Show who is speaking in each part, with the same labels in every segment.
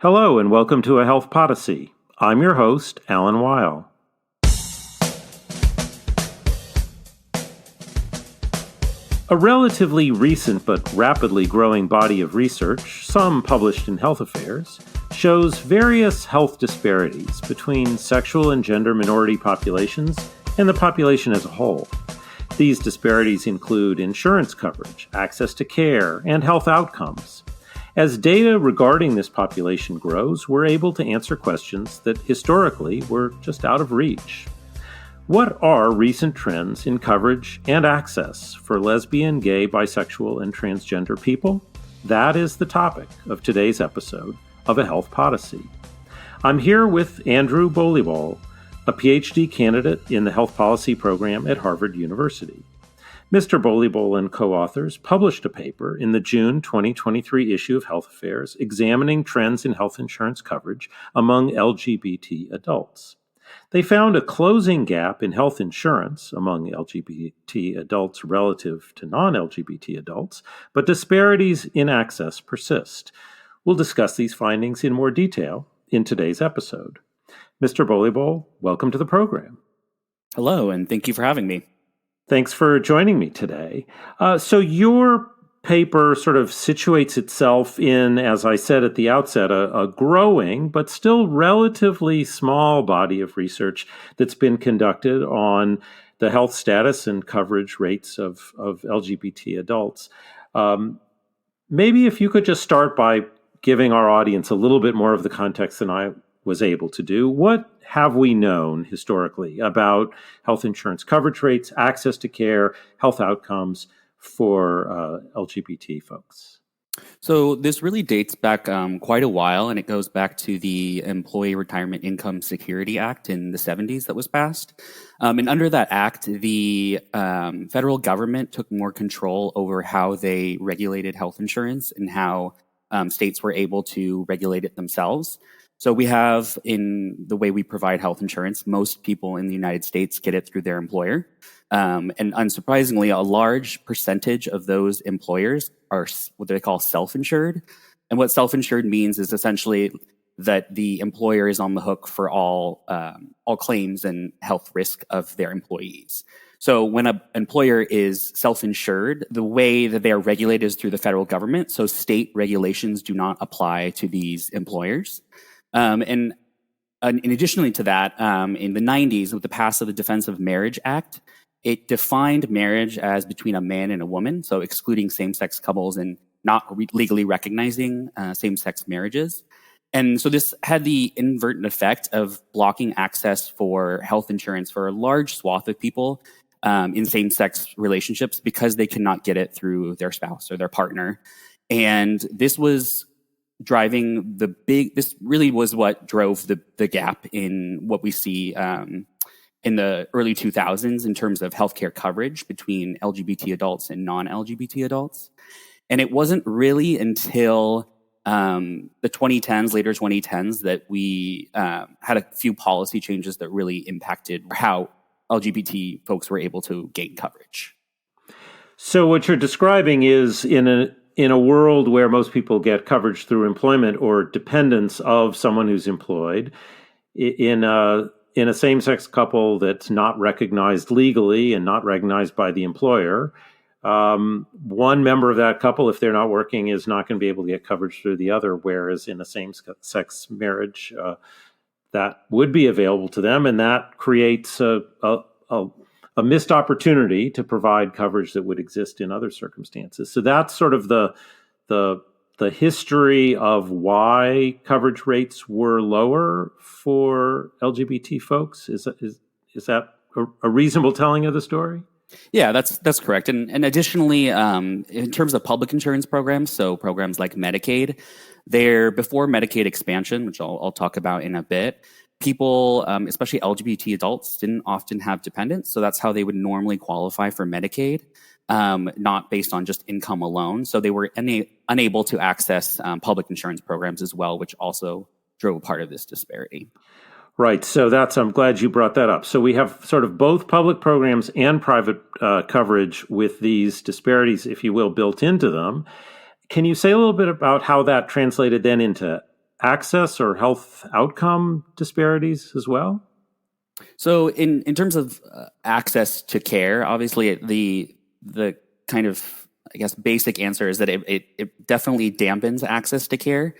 Speaker 1: Hello and welcome to a Health Podyssey. I'm your host, Alan Weil. A relatively recent but rapidly growing body of research, some published in Health Affairs, shows various health disparities between sexual and gender minority populations and the population as a whole. These disparities include insurance coverage, access to care, and health outcomes. As data regarding this population grows, we're able to answer questions that historically were just out of reach. What are recent trends in coverage and access for lesbian, gay, bisexual, and transgender people? That is the topic of today's episode of A Health Podyssey. I'm here with Andrew Bolibol, a Ph.D. candidate in the Health Policy program at Harvard University. Mr. Bolibol and co-authors published a paper in the June 2023 issue of Health Affairs examining trends in health insurance coverage among LGBT adults. They found a closing gap in health insurance among LGBT adults relative to non-LGBT adults, but disparities in access persist. We'll discuss these findings in more detail in today's episode. Mr. Bolibol, welcome to the program.
Speaker 2: Hello, and thank you for having me.
Speaker 1: Thanks for joining me today. So your paper sort of situates itself in, as I said at the outset, a growing but still relatively small body of research that's been conducted on the health status and coverage rates of LGBT adults. Maybe if you could just start by giving our audience a little bit more of the context than I was able to do. What have we known historically about health insurance coverage rates, access to care, health outcomes for LGBT folks?
Speaker 2: So this really dates back quite a while, and it goes back to the Employee Retirement Income Security Act in the 70s that was passed. And under that act, the federal government took more control over how they regulated health insurance and how states were able to regulate it themselves. So we have, in the way we provide health insurance, most people in the United States get it through their employer. And unsurprisingly, a large percentage of those employers are what they call self-insured. And what self-insured means is essentially that the employer is on the hook for all claims and health risk of their employees. So when an employer is self-insured, the way that they are regulated is through the federal government. So state regulations do not apply to these employers. And additionally to that, in the 90s, with the passage of the Defense of Marriage Act, it defined marriage as between a man and a woman, so excluding same-sex couples and not legally recognizing same-sex marriages. And so this had the inadvertent effect of blocking access for health insurance for a large swath of people in same-sex relationships because they could not get it through their spouse or their partner. And this was this really was what drove the gap in what we see in the early 2000s in terms of healthcare coverage between LGBT adults and non-LGBT adults. And it wasn't really until the 2010s, later 2010s, that we had a few policy changes that really impacted how LGBT folks were able to gain coverage.
Speaker 1: So what you're describing is in a world where most people get coverage through employment or dependence of someone who's employed, in a same-sex couple that's not recognized legally and not recognized by the employer, one member of that couple, if they're not working, is not going to be able to get coverage through the other, whereas in a same-sex marriage, that would be available to them, and that creates a missed opportunity to provide coverage that would exist in other circumstances. So that's sort of the history of why coverage rates were lower for LGBT folks. Is that a reasonable telling of the story?
Speaker 2: Yeah, that's correct. And additionally, in terms of public insurance programs, so programs like Medicaid, before Medicaid expansion, which I'll talk about in a bit, people, especially LGBT adults, didn't often have dependents. So that's how they would normally qualify for Medicaid, not based on just income alone. So they were unable to access public insurance programs as well, which also drove a part of this disparity.
Speaker 1: Right. So I'm glad you brought that up. So we have sort of both public programs and private coverage with these disparities, if you will, built into them. Can you say a little bit about how that translated then into
Speaker 2: access
Speaker 1: or health outcome disparities as well?
Speaker 2: So in terms of access to care, obviously the kind of, I guess, basic answer is that it definitely dampens access to care.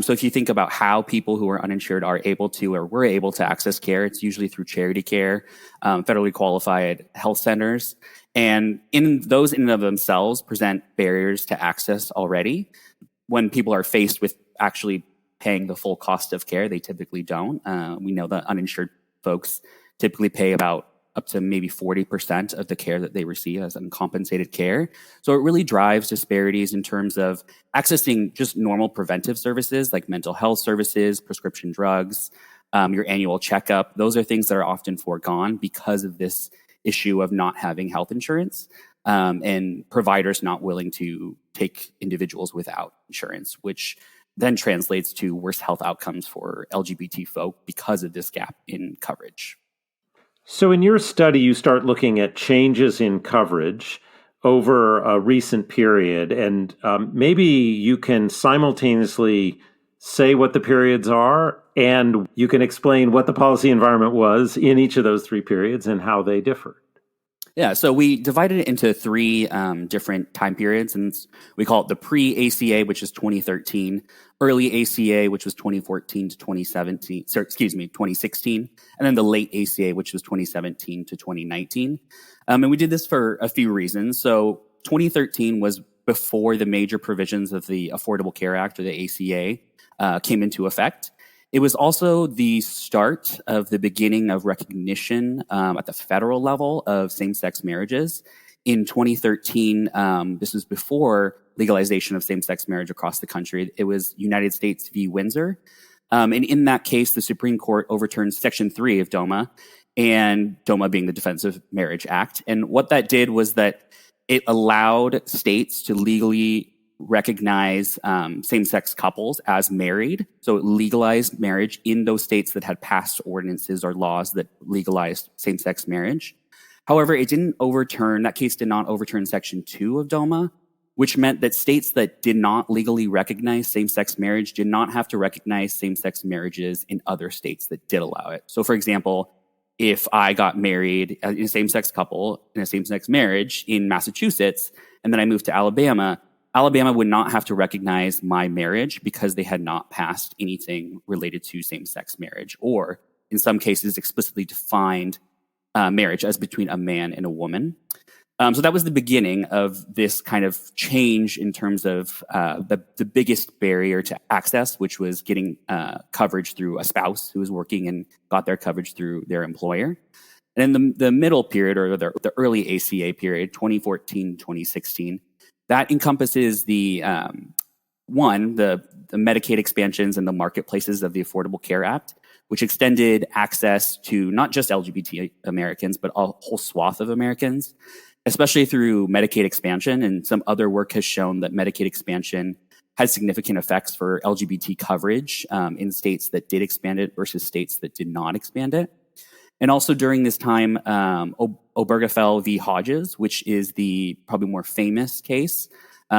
Speaker 2: So if you think about how people who are uninsured are able to or were able to access care, it's usually through charity care, federally qualified health centers. And in those in and of themselves present barriers to access already. When people are faced with actually paying the full cost of care, they typically don't. We know that uninsured folks typically pay about up to maybe 40% of the care that they receive as uncompensated care. So it really drives disparities in terms of accessing just normal preventive services like mental health services, prescription drugs, your annual checkup. Those are things that are often foregone because of this issue of not having health insurance, and providers not willing to take individuals without insurance, which then translates to worse health outcomes for LGBT folk because of this gap in coverage.
Speaker 1: So in your study, you start looking at changes in coverage over a recent period, and maybe you can simultaneously say what the periods are, and you can explain what the policy environment was in each of those three periods and how they differ.
Speaker 2: Yeah, so we divided it into three different time periods, and we call it the pre-ACA, which is 2013, early ACA, which was 2014 to 2016, and then the late ACA, which was 2017 to 2019. And we did this for a few reasons. So 2013 was before the major provisions of the Affordable Care Act, or the ACA, came into effect. It was also the start of the beginning of recognition at the federal level of same-sex marriages. In 2013, this was before legalization of same-sex marriage across the country. It was United States v. Windsor. And in that case, the Supreme Court overturned Section 3 of DOMA, and DOMA being the Defense of Marriage Act. And what that did was that it allowed states to legally recognize same-sex couples as married. So it legalized marriage in those states that had passed ordinances or laws that legalized same-sex marriage. However, that case did not overturn Section 2 of DOMA, which meant that states that did not legally recognize same-sex marriage did not have to recognize same-sex marriages in other states that did allow it. So for example, if I got married in a same-sex couple in a same-sex marriage in Massachusetts, and then I moved to Alabama would not have to recognize my marriage because they had not passed anything related to same-sex marriage, or in some cases explicitly defined marriage as between a man and a woman. So that was the beginning of this kind of change in terms of the biggest barrier to access, which was getting coverage through a spouse who was working and got their coverage through their employer. And in the middle period, or the early ACA period, 2014, 2016, that encompasses the Medicaid expansions and the marketplaces of the Affordable Care Act, which extended access to not just LGBT Americans, but a whole swath of Americans, especially through Medicaid expansion. And some other work has shown that Medicaid expansion had significant effects for LGBT coverage in states that did expand it versus states that did not expand it. And also during this time, Obergefell v. Hodges, which is the probably more famous case,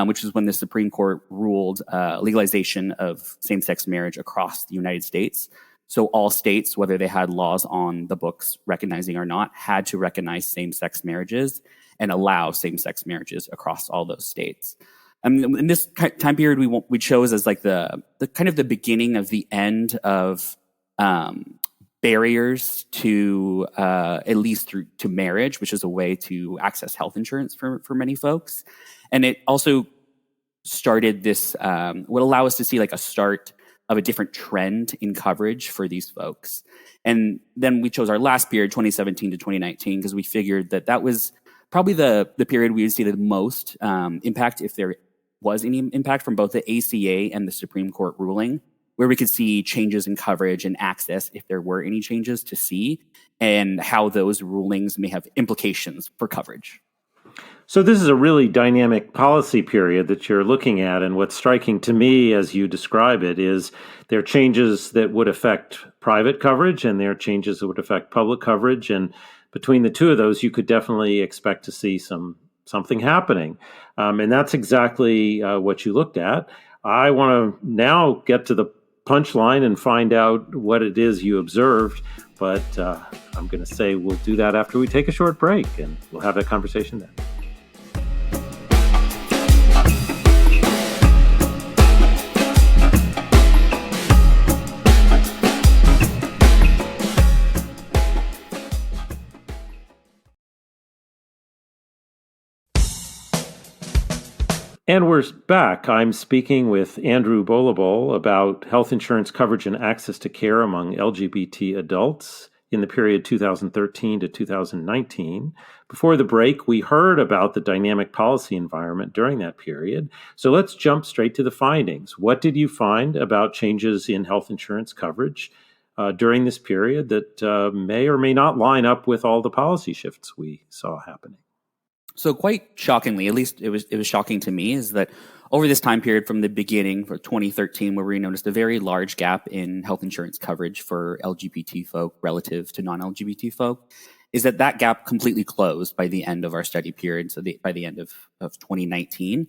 Speaker 2: which is when the Supreme Court ruled legalization of same-sex marriage across the United States. So all states, whether they had laws on the books recognizing or not, had to recognize same-sex marriages and allow same-sex marriages across all those states. In this time period, we chose as like the kind of the beginning of the end of barriers to at least through to marriage, which is a way to access health insurance for many folks. And it also started this, would allow us to see like a start of a different trend in coverage for these folks. And then we chose our last period, 2017 to 2019, because we figured that was probably the period we would see the most impact, if there was any impact, from both the ACA and the Supreme Court ruling, where we could see changes in coverage and access, if there were any changes to see, and how those rulings may have implications for coverage.
Speaker 1: So this is a really dynamic policy period that you're looking at, and what's striking to me as you describe it is there are changes that would affect private coverage and there are changes that would affect public coverage, and between the two of those, you could definitely expect to see something happening. And that's exactly what you looked at. I want to now get to the punchline and find out what it is you observed. But I'm going to say we'll do that after we take a short break, and we'll have that conversation then. And we're back. I'm speaking with Andrew Bolibol about health insurance coverage and access to care among LGBT adults in the period 2013 to 2019. Before the break, we heard about the dynamic policy environment during that period. So let's jump straight to the findings. What did you find about changes in health insurance coverage during this period that may or may not line up with all the policy shifts we saw happening?
Speaker 2: So quite shockingly, at least it was shocking to me, is that over this time period from the beginning for 2013, where we noticed a very large gap in health insurance coverage for LGBT folk relative to non-LGBT folk, is that gap completely closed by the end of our study period, so by the end of 2019.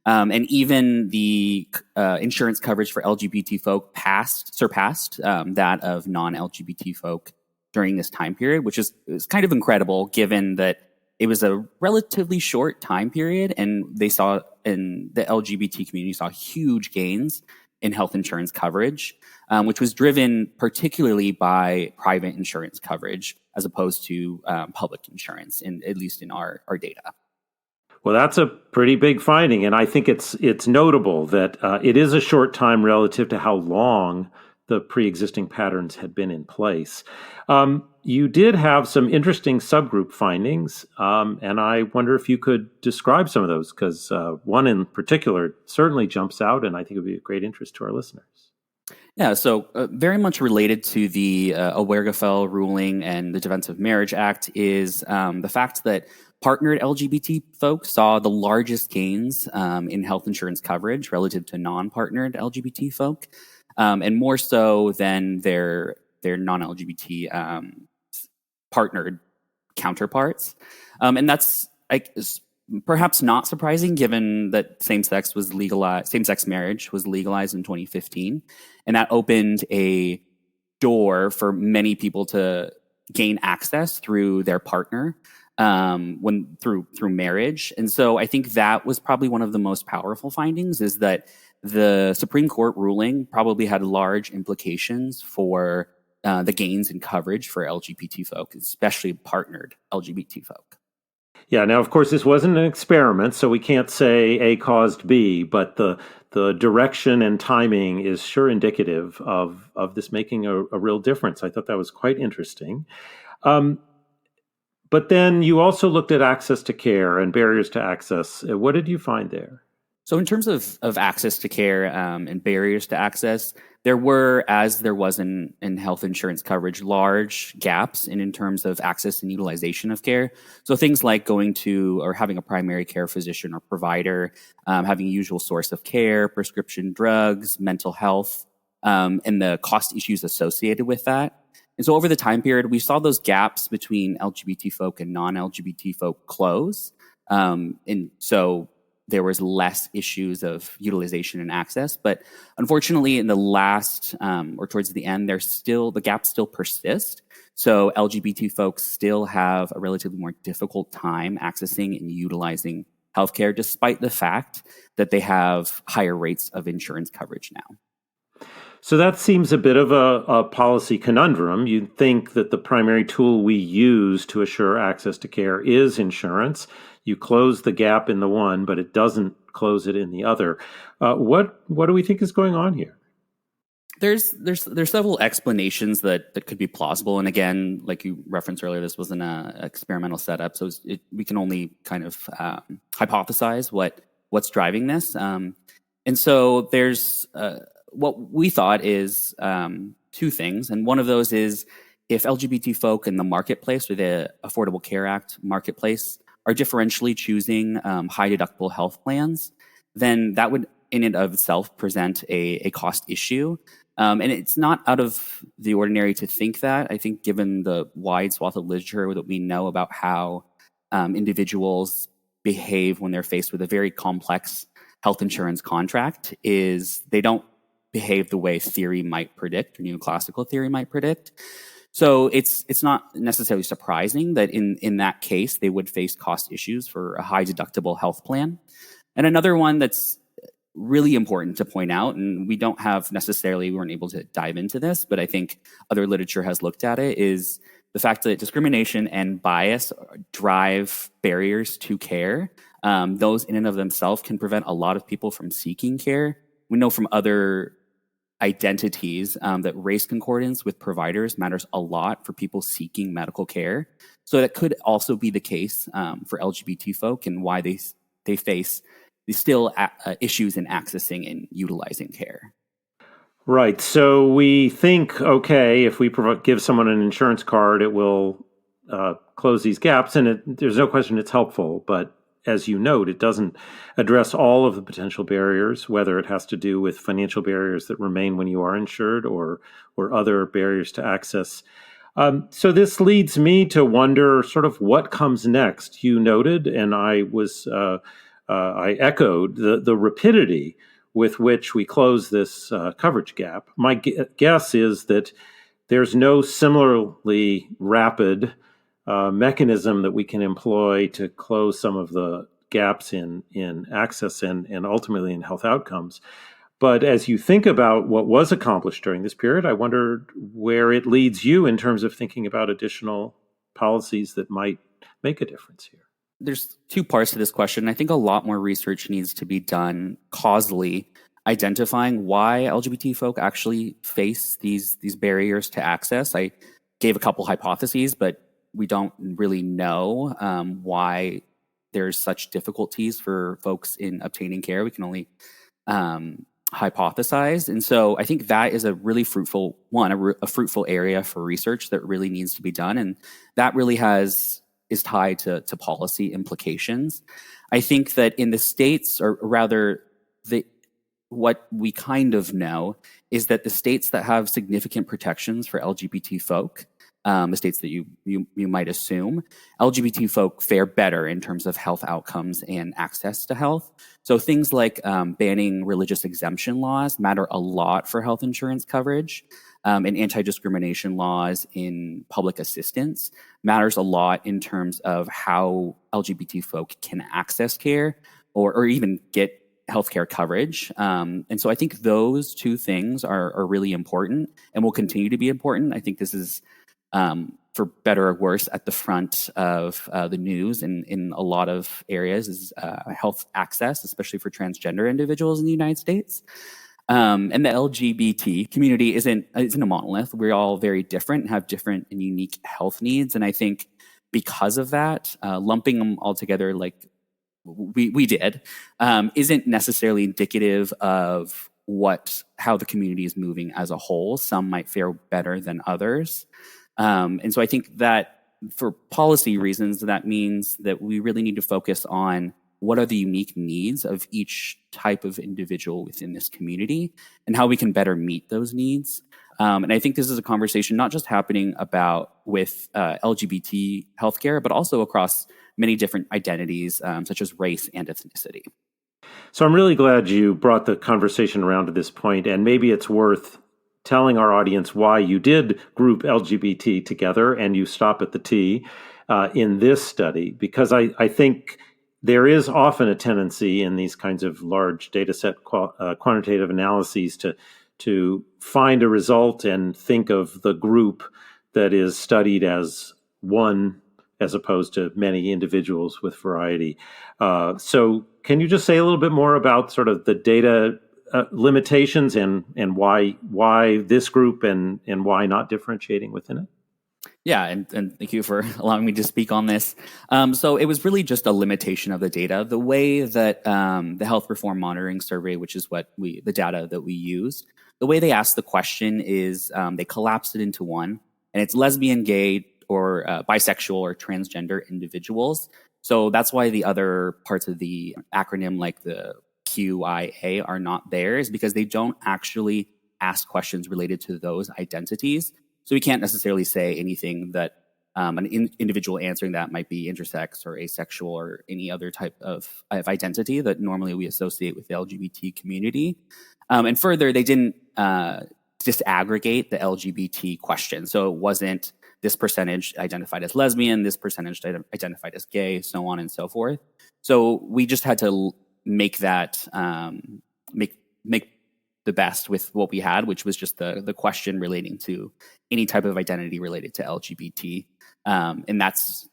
Speaker 2: And even the insurance coverage for LGBT folk surpassed that of non-LGBT folk during this time period, which is kind of incredible given that it was a relatively short time period, and the LGBT community saw huge gains in health insurance coverage, which was driven particularly by private insurance coverage as opposed to public insurance, at least in our data.
Speaker 1: Well, that's a pretty big finding, and I think it's notable that it is a short time relative to how long the pre-existing patterns had been in place. You did have some interesting subgroup findings, and I wonder if you could describe some of those, because one in particular certainly jumps out, and I think it would be of great interest to our listeners.
Speaker 2: Yeah, so very much related to the Obergefell ruling and the Defense of Marriage Act is the fact that partnered LGBT folks saw the largest gains in health insurance coverage relative to non-partnered LGBT folk, and more so than their non-LGBT partnered counterparts. And that's perhaps not surprising given that same-sex marriage was legalized in 2015. And that opened a door for many people to gain access through their partner through marriage. And so I think that was probably one of the most powerful findings, is that the Supreme Court ruling probably had large implications for the gains in coverage for LGBT folk, especially partnered LGBT folk.
Speaker 1: Yeah, now, of course, this wasn't an experiment, so we can't say A caused B, but the direction and timing is sure indicative of this making a real difference. I thought that was quite interesting. But then you also looked at access to care and barriers to access. What did you find there?
Speaker 2: So in terms of access to care and barriers to access, there were, as there was in health insurance coverage, large gaps in terms of access and utilization of care. So things like going to or having a primary care physician or provider, having a usual source of care, prescription drugs, mental health, and the cost issues associated with that. And so over the time period, we saw those gaps between LGBT folk and non-LGBT folk close. And so there was less issues of utilization and access. But unfortunately, in the last or towards the end, the gaps still persist. So LGBT folks still have a relatively more difficult time accessing and utilizing healthcare, despite the fact that they have higher rates of insurance coverage now.
Speaker 1: So that seems a bit of a policy conundrum. You'd think that the primary tool we use to assure access to care is insurance. You close the gap in the one, but it doesn't close it in the other. What do we think is going on here?
Speaker 2: There's several explanations that could be plausible. And again, like you referenced earlier, this wasn't an experimental setup, so we can only kind of hypothesize what's driving this. And so there's what we thought is two things, and one of those is if LGBT folk in the marketplace, or the Affordable Care Act marketplace, are differentially choosing high deductible health plans, then that would in and of itself present a cost issue. And it's not out of the ordinary to think that. I think given the wide swath of literature that we know about how individuals behave when they're faced with a very complex health insurance contract, is they don't behave the way theory might predict, or neoclassical theory might predict. So it's not necessarily surprising that in that case, they would face cost issues for a high deductible health plan. And another one that's really important to point out, and we weren't able to dive into this, but I think other literature has looked at it, is the fact that discrimination and bias drive barriers to care. Those in and of themselves can prevent a lot of people from seeking care. We know from other identities that race concordance with providers matters a lot for people seeking medical care. So that could also be the case for LGBT folk, and why they face still issues in accessing and utilizing care.
Speaker 1: Right. So we think, okay, if we give someone an insurance card, it will close these gaps, and there's no question it's helpful. But as you note, it doesn't address all of the potential barriers, whether it has to do with financial barriers that remain when you are insured, or other barriers to access. So this leads me to wonder sort of what comes next. You noted, and I echoed the rapidity with which we close this coverage gap. My guess is that there's no similarly rapid mechanism that we can employ to close some of the gaps in access and ultimately in health outcomes. But as you think about what was accomplished during this period, I wonder where it leads you in terms of thinking about additional policies that might make a difference here.
Speaker 2: There's two parts to this question. I think a lot more research needs to be done causally, identifying why LGBT folk actually face these barriers to access. I gave a couple hypotheses, but we don't really know why there's such difficulties for folks in obtaining care. We can only hypothesize. And so I think that is a really fruitful a fruitful area for research that really needs to be done. And that really is tied to policy implications. I think that in the states, or rather what we kind of know is that the states that have significant protections for LGBT folk, the states that you might assume, LGBT folk fare better in terms of health outcomes and access to health. So things like banning religious exemption laws matter a lot for health insurance coverage, and anti-discrimination laws in public assistance matters a lot in terms of how LGBT folk can access care or even get healthcare coverage. And so I think those two things are really important and will continue to be important. I think this is, for better or worse, at the front of the news in a lot of areas is health access, especially for transgender individuals in the United States. And the LGBT community isn't a monolith. We're all very different and have different and unique health needs. And I think because of that, lumping them all together like we did isn't necessarily indicative of how the community is moving as a whole. Some might fare better than others. And so I think that for policy reasons, that means that we really need to focus on what are the unique needs of each type of individual within this community and how we can better meet those needs. And I think this is a conversation not just happening with LGBT healthcare, but also across many different identities, such as race and ethnicity.
Speaker 1: So I'm really glad you brought the conversation around to this point, and maybe it's worth telling our audience why you did group LGBT together and you stop at the T in this study, because I think there is often a tendency in these kinds of large data set quantitative analyses to find a result and think of the group that is studied as one as opposed to many individuals with variety. So can you just say a little bit more about sort of the data limitations and why this group and why not differentiating within it?
Speaker 2: Yeah, and thank you for allowing me to speak on this. So it was really just a limitation of the data. The way that the Health Reform Monitoring Survey, which is the data that we used, the way they asked the question is they collapsed it into one, and it's lesbian, gay, or bisexual or transgender individuals. So that's why the other parts of the acronym, like the QIA, are not there, is because they don't actually ask questions related to those identities. So we can't necessarily say anything that an individual answering that might be intersex or asexual or any other type of identity that normally we associate with the LGBT community. And further, they didn't disaggregate the LGBT question. So it wasn't this percentage identified as lesbian, this percentage identified as gay, so on and so forth. So we just had to make that make the best with what we had, which was just the question relating to any type of identity related to LGBT, and that's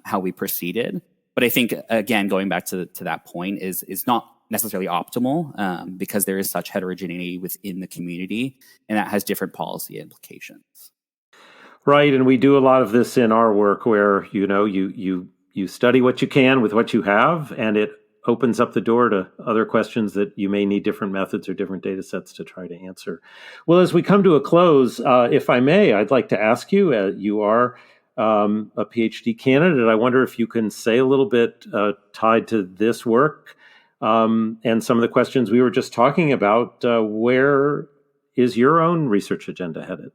Speaker 2: how we proceeded. But I think, again, going back to that point is not necessarily optimal because there is such heterogeneity within the community, and that has different policy implications.
Speaker 1: Right, and we do a lot of this in our work, where you study what you can with what you have, and it opens up the door to other questions that you may need different methods or different data sets to try to answer. Well, as we come to a close, if I may, I'd like to ask you, you are a PhD candidate. I wonder if you can say a little bit tied to this work and some of the questions we were just talking about. Where is your own research agenda headed?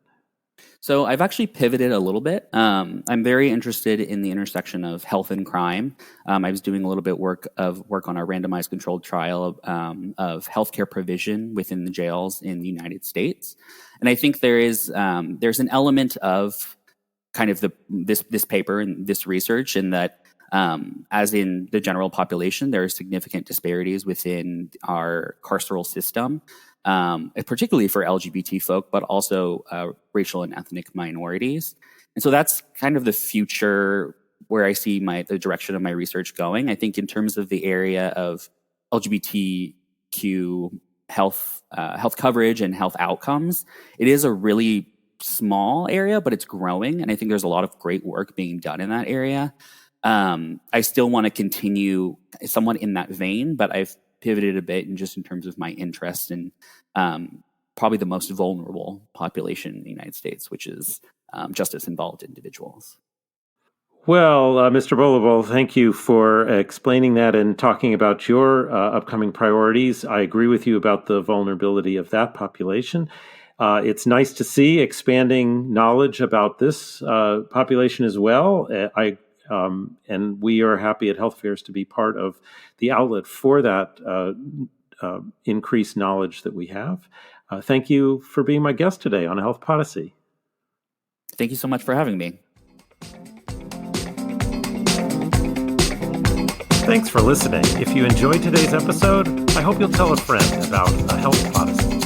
Speaker 2: So I've actually pivoted a little bit. I'm very interested in the intersection of health and crime. I was doing a little bit work on our randomized controlled trial of healthcare provision within the jails in the United States, and I think there's an element of kind of this paper and this research in that, as in the general population, there are significant disparities within our carceral system. Particularly for LGBT folk, but also racial and ethnic minorities. And so that's kind of the future where I see the direction of my research going. I think in terms of the area of LGBTQ health coverage and health outcomes, it is a really small area, but it's growing. And I think there's a lot of great work being done in that area. I still want to continue somewhat in that vein, but I've pivoted a bit in terms of my interest in probably the most vulnerable population in the United States, which is justice-involved individuals.
Speaker 1: Well, Mr. Bolibol, thank you for explaining that and talking about your upcoming priorities. I agree with you about the vulnerability of that population. It's nice to see expanding knowledge about this population as well. And we are happy at Health Affairs to be part of the outlet for that increased knowledge that we have. Thank you for being my guest today on Health Podyssey.
Speaker 2: Thank you so much for having me.
Speaker 1: Thanks for listening. If you enjoyed today's episode, I hope you'll tell a friend about a Health Podyssey.